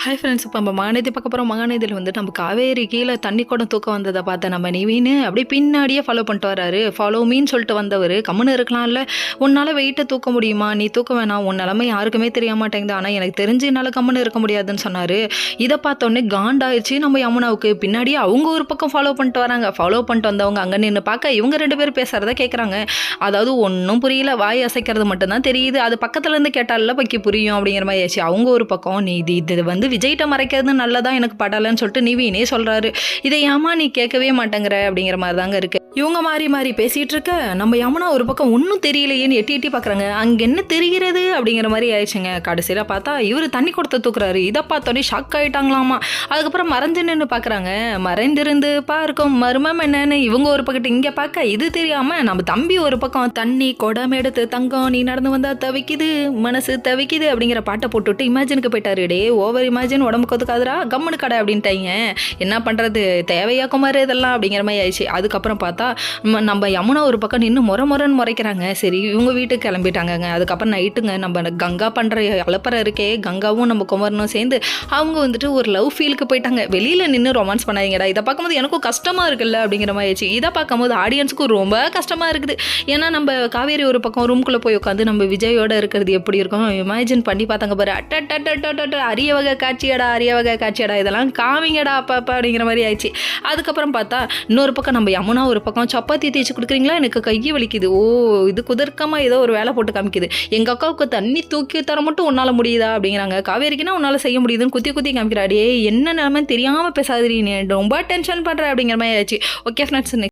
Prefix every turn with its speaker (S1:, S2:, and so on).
S1: Hi friends, இப்போ நம்ம மகாநதி பார்க்க போகிறோம். மகாநதியில் வந்து நம்ம காவேரி கீழே தண்ணி குடம் தூக்க வந்ததை பார்த்த நம்ம நிவின்னு அப்படியே பின்னாடியே ஃபாலோ பண்ணிட்டு வராரு. ஃபாலோ மீன்னு சொல்லிட்டு வந்தவர் கம்முன்னு இருக்கலாம்ல, உன்னால் வெயிட்டை தூக்க முடியுமா, நீ தூக்க வேணாம், உன் நிலமை யாருக்குமே தெரிய மாட்டேங்குது, ஆனால் எனக்கு தெரிஞ்சு என்னால் கம்முன்னு இருக்க முடியாதுன்னு சொன்னார். இதை பார்த்தோன்னே காண்டாயிடுச்சு நம்ம யமுனாவுக்கு. பின்னாடியே அவங்க ஒரு பக்கம் ஃபாலோ பண்ணிட்டு வராங்க. ஃபாலோ பண்ணிட்டு வந்தவங்க அங்கே நின்று பார்க்க இவங்க 2 பேரும் பேசுகிறத கேட்குறாங்க. அதாவது ஒன்றும் புரியல, வாய் அசைக்கிறது மட்டும்தான் தெரியுது. அது பக்கத்துலேருந்து கேட்டால பக்கி புரியும் அப்படிங்கிற மாதிரி ஆச்சு. அவங்க ஒரு பக்கம் நீ இது வந்து விஜய்கிட்ட மறைக்கிறது நல்லதா எனக்கு படலைன்னு சொல்லிட்டு நிவினே சொல்கிறாரு. இதை ஏமா நீ கேட்கவே மாட்டேங்கிற அப்படிங்கிற மாதிரி தாங்க இருக்குது. இவங்க மாறி மாறி பேசிகிட்டு இருக்க நம்ம யமுனா ஒரு பக்கம் ஒன்றும் தெரியலையேன்னு எட்டி எட்டி பார்க்குறாங்க. அங்கே என்ன தெரிகிறது அப்படிங்கிற மாதிரி ஆயிடுச்சுங்க. கடைசியில் பார்த்தா இவர் தண்ணி கொடுத்த தூக்குறாரு. இதை பார்த்தோன்னே ஷாக் ஆகிட்டாங்களாமா. அதுக்கப்புறம் மறைஞ்சு நின்று பார்க்குறாங்க. மறைந்திருந்து பார்க்கும் மர்மம் என்னன்னு இவங்க ஒரு பக்கத்து இங்கே பார்க்க இது தெரியாமல் நம்ம தம்பி ஒரு பக்கம் தண்ணி குடம் எடுத்து தங்கம் நீ நடந்து வந்தால் தவிக்குது மனசு தவிக்குது அப்படிங்கிற பாட்டை போட்டுவிட்டு இமேஜினுக்கு போயிட்டாரு. டே ஓவர் இமேஜின் உடம்புக்கு ஒத்துக்காதுரா கம்முனு கடை அப்படின்ட்டாங்க. என்ன பண்ணுறது, தேவையா குமார் இதெல்லாம் அப்படிங்கிற மாதிரி ஆயிடுச்சு. அதுக்கப்புறம் பார்த்தா நம்ம யமுனா ஒரு பக்கம் நின்று முறைன்னு முறைக்கிறாங்க. சரி இவங்க வீட்டுக்கு கிளம்பிட்டாங்கங்க. அதுக்கப்புறம் நைட்டுங்க நம்ம கங்கா பண்ணுற அலப்பறை இருக்கே, கங்காவும் நம்ம குமரனும் சேர்ந்து அவங்க வந்துட்டு ஒரு லவ் ஃபீலுக்கு போயிட்டாங்க. வெளியில் நின்று ரொமான்ஸ் பண்ணாதீங்கடா. இதை பார்க்கும்போது எனக்கும் கஷ்டமாக இருக்குல்ல அப்படிங்கிற மாதிரி ஆயிடுச்சு. இதை பார்க்கும்போது ஆடியன்ஸுக்கும் ரொம்ப கஷ்டமாக இருக்குது. ஏன்னா நம்ம காவேரி ஒரு பக்கம் ரூம்குள்ளே போய் உட்காந்து நம்ம விஜயோட இருக்கிறது எப்படி இருக்கும் இமேஜின் பண்ணி பார்த்தாங்க பாரு. அரிய வகை காட்சியடா இதெல்லாம் காமிங்கடா அப்பா அப்படிங்கிற மாதிரி ஆயிடுச்சு. அதுக்கப்புறம் பார்த்தா இன்னொரு பக்கம் நம்ம யமுனா ஒரு பக்கம் சப்பாத்தி தேய்ச்சி கொடுக்குறீங்களா, எனக்கு கையை வலிக்குது, ஓ இது குதர்க்கமாக ஏதோ ஒரு வேலை போட்டு காமிக்குது, எங்கள் அக்காவுக்கு தண்ணி தூக்கி தர மட்டும் உன்னால் முடியுதா அப்படிங்கிறாங்க. காவேரிக்குன்னா உன்னால் செய்ய முடியுதுன்னு குத்தி காமிக்கிறாடியே, என்ன நிலைமை தெரியாமல் பேசாதீங்க, ரொம்ப டென்ஷன் பண்ணுற அப்படிங்கிற மாதிரி ஆயிடுச்சு. Okay friends.